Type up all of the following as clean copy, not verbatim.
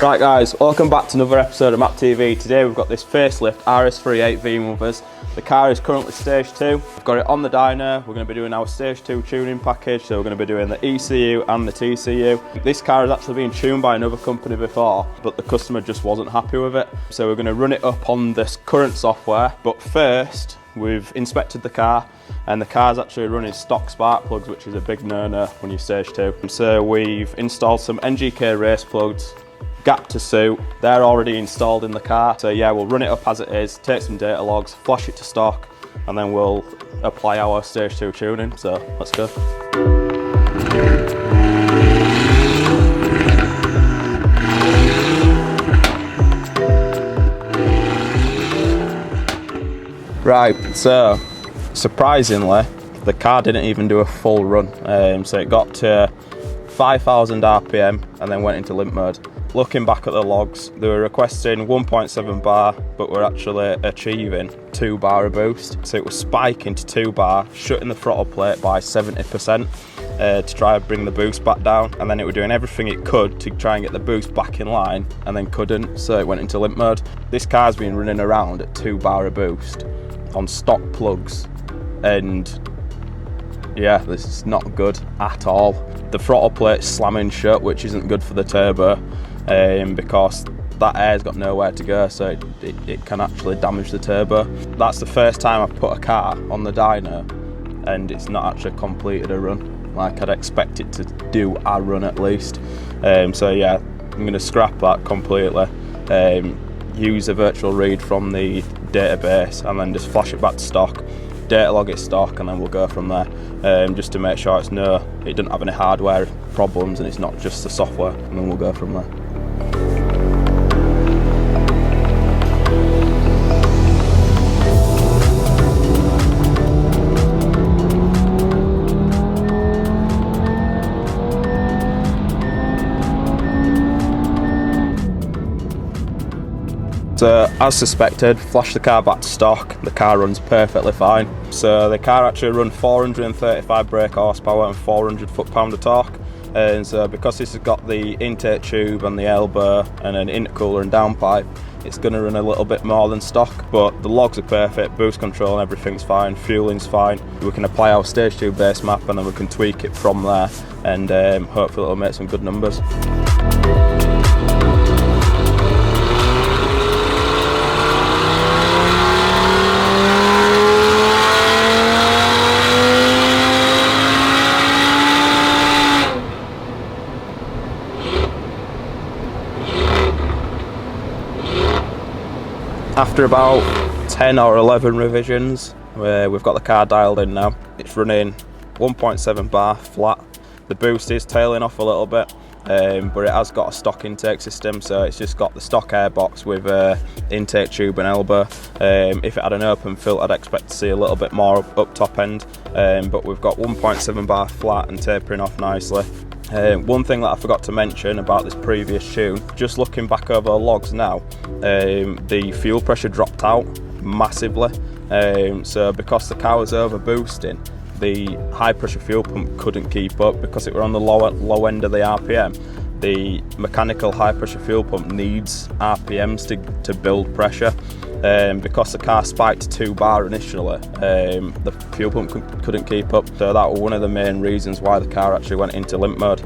Right guys, welcome back to another episode of Map TV. Today we've got this facelift RS3 8V with us. The car is currently stage 2. We've got it on the dyno. We're going to be doing our stage 2 tuning package, so we're going to be doing the ECU and the TCU. This car has actually been tuned by another company before, but the customer just wasn't happy with it. So we're going to run it up on this current software. But first, we've inspected the car, and the car's actually running stock spark plugs, which is a big no-no when you're stage 2. So we've installed some NGK race plugs, gap to suit. They're already installed in the car. So yeah, we'll run it up as it is, take some data logs, flash it to stock, and then we'll apply our stage 2 tuning. So let's go. Right, so surprisingly, the car didn't even do a full run. So it got to 5,000 RPM and then went into limp mode. Looking back at the logs, they were requesting 1.7 bar, but we're actually achieving 2 bar of boost. So it was spiking to 2 bar, shutting the throttle plate by 70% to try and bring the boost back down. And then it was doing everything it could to try and get the boost back in line, and then couldn't, so it went into limp mode. This car's been running around at 2 bar of boost on stock plugs, and yeah, this is not good at all. The throttle plate's slamming shut, which isn't good for the turbo, because that air's got nowhere to go, so it can actually damage the turbo. That's the first time I've put a car on the dyno and it's not actually completed a run like I'd expect it to do a run at least. So yeah, I'm going to scrap that completely, use a virtual read from the database and then just flash it back to stock, data log it stock, and then we'll go from there, just to make sure it doesn't have any hardware problems and it's not just the software, and then we'll go from there. So as suspected, flash the car back to stock, the car runs perfectly fine. So the car actually runs 435 brake horsepower and 400 foot-pound of torque. And so because this has got the intake tube and the elbow and an intercooler and downpipe, it's going to run a little bit more than stock, but the logs are perfect, boost control and everything's fine, fueling's fine. We can apply our stage 2 base map and then we can tweak it from there, and hopefully it'll make some good numbers. After about 10 or 11 revisions, we've got the car dialed in now. It's running 1.7 bar flat. The boost is tailing off a little bit, but it has got a stock intake system, so it's just got the stock airbox with intake tube and elbow. If it had an open filter, I'd expect to see a little bit more up top end, but we've got 1.7 bar flat and tapering off nicely. One thing that I forgot to mention about this previous tune, just looking back over the logs now, the fuel pressure dropped out massively. So because the car was over boosting, the high pressure fuel pump couldn't keep up because it were on the low end of the RPM. The mechanical high pressure fuel pump needs RPMs to build pressure. Because the car spiked to 2 bar initially, the fuel pump couldn't keep up, so that was one of the main reasons why the car actually went into limp mode.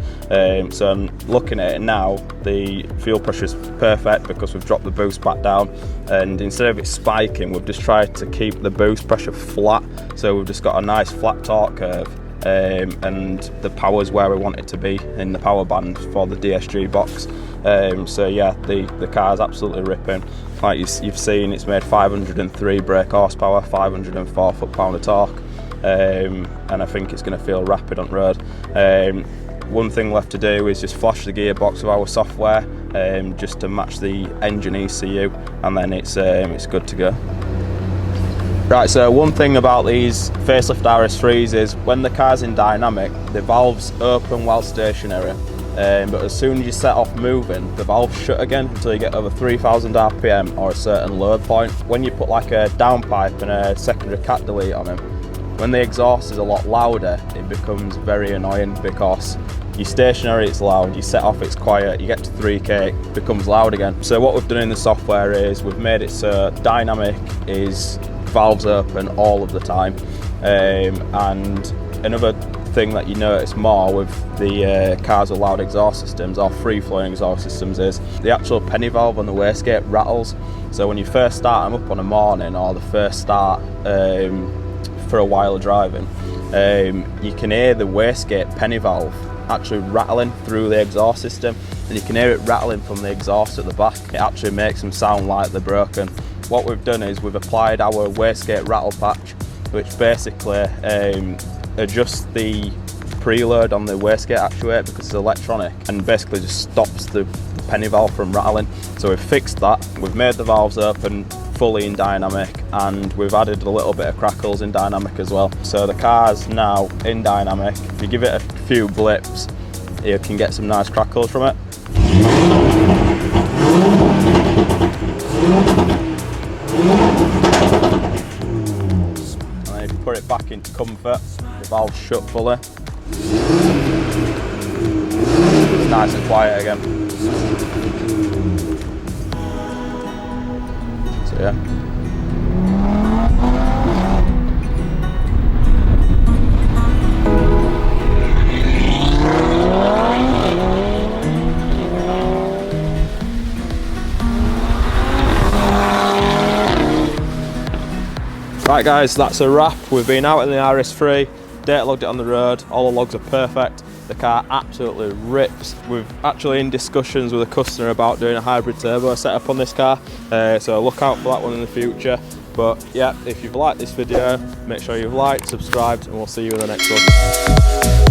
So I'm looking at it now, the fuel pressure is perfect because we've dropped the boost back down, and instead of it spiking, we've just tried to keep the boost pressure flat, so we've just got a nice flat torque curve. And the power's where we want it to be in the power band for the DSG box. So yeah, the car's absolutely ripping. Like you've seen, it's made 503 brake horsepower, 504 foot-pound of torque, and I think it's going to feel rapid on road. One thing left to do is just flash the gearbox with our software, just to match the engine ECU, and then it's good to go. Right, so one thing about these facelift RS3s is when the car's in dynamic, the valves open while stationary, but as soon as you set off moving, the valves shut again until you get over 3,000 RPM or a certain load point. When you put like a downpipe and a secondary cat delete on them, When the exhaust is a lot louder, it becomes very annoying because you're stationary, it's loud, you set off, it's quiet, you get to 3k, it becomes loud again. So what we've done in the software is we've made it so dynamic is valves open all of the time. And another thing that you notice more with the cars with loud exhaust systems or free-flowing exhaust systems is the actual penny valve on the wastegate rattles. So when you first start them up on a morning or the first start for a while driving, you can hear the wastegate penny valve actually rattling through the exhaust system, and you can hear it rattling from the exhaust at the back. It actually makes them sound like they're broken. What we've done is we've applied our wastegate rattle patch, which basically adjusts the preload on the wastegate actuator because it's electronic, and basically just stops the penny valve from rattling. So we've fixed that, we've made the valves open fully in dynamic, and we've added a little bit of crackles in dynamic as well. So the car's now in dynamic. If you give it a few blips, you can get some nice crackles from it. And then if you put it back into comfort, the valve's shut fully. It's nice and quiet again. So yeah. Right guys, that's a wrap. We've been out in the RS3, data logged it on the road, all the logs are perfect, the car absolutely rips. We're actually in discussions with a customer about doing a hybrid turbo setup on this car, so look out for that one in the future. But yeah, if you've liked this video, make sure you've liked, subscribed, and we'll see you in the next one.